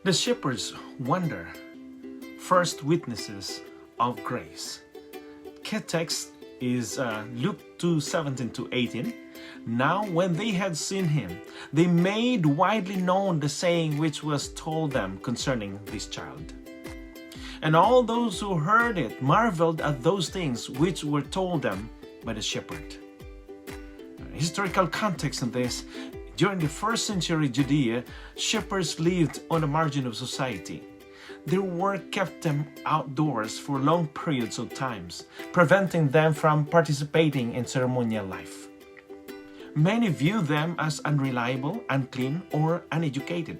The shepherds wonder, first witnesses of grace. Key text is Luke 2:17-18. Now when they had seen him, they made widely known the saying which was told them concerning this child. And all those who heard it marveled at those things which were told them by the shepherd. Historical context in this: during the first century Judea, shepherds lived on the margin of society. Their work kept them outdoors for long periods of times, preventing them from participating in ceremonial life. Many viewed them as unreliable, unclean, or uneducated.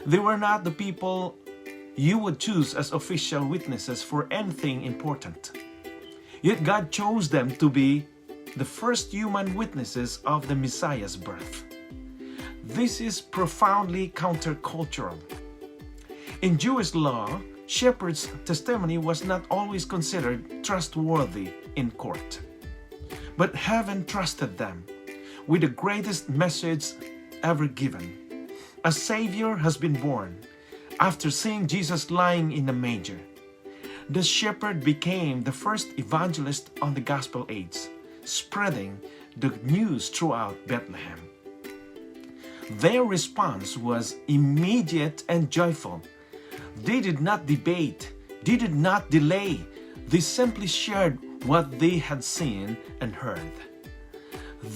They were not the people you would choose as official witnesses for anything important. Yet God chose them to be the first human witnesses of the Messiah's birth. This is profoundly countercultural. In Jewish law, shepherds' testimony was not always considered trustworthy in court. But heaven trusted them with the greatest message ever given. A Savior has been born. After seeing Jesus lying in a manger, the shepherd became the first evangelist on the gospel age, spreading the news throughout Bethlehem. Their response was immediate and joyful. They did not debate, they did not delay. They simply shared what they had seen and heard.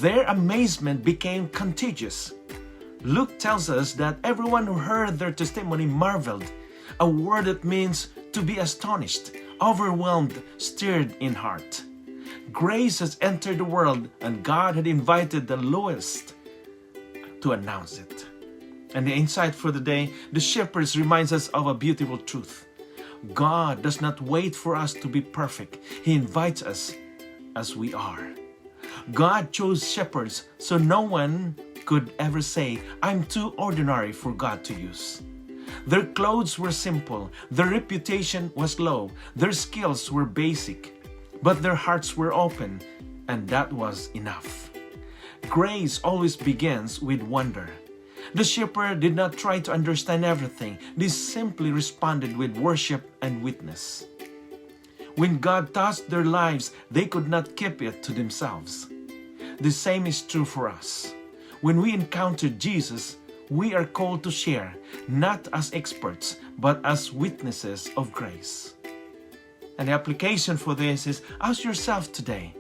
Their amazement became contagious. Luke tells us that everyone who heard their testimony marveled, a word that means to be astonished, overwhelmed, stirred in heart. Grace has entered the world, and God had invited the lowest to announce it. And the insight for the day, the shepherds reminds us of a beautiful truth. God does not wait for us to be perfect. He invites us as we are. God chose shepherds so no one could ever say, "I'm too ordinary for God to use." Their clothes were simple, their reputation was low, their skills were basic, but their hearts were open, and that was enough. Grace always begins with wonder. The shepherd did not try to understand everything. They simply responded with worship and witness. When God touched their lives, they could not keep it to themselves. The same is true for us. When we encounter Jesus, we are called to share, not as experts, but as witnesses of grace. And the application for this is, ask yourself today,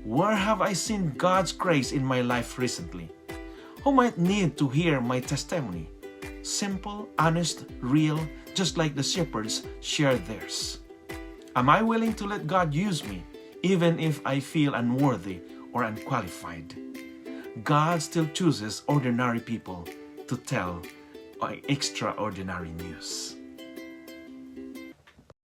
where have I seen God's grace in my life recently? Who might need to hear my testimony? Simple, honest, real, just like the shepherds shared theirs. Am I willing to let God use me, even if I feel unworthy or unqualified? God still chooses ordinary people to tell extraordinary news.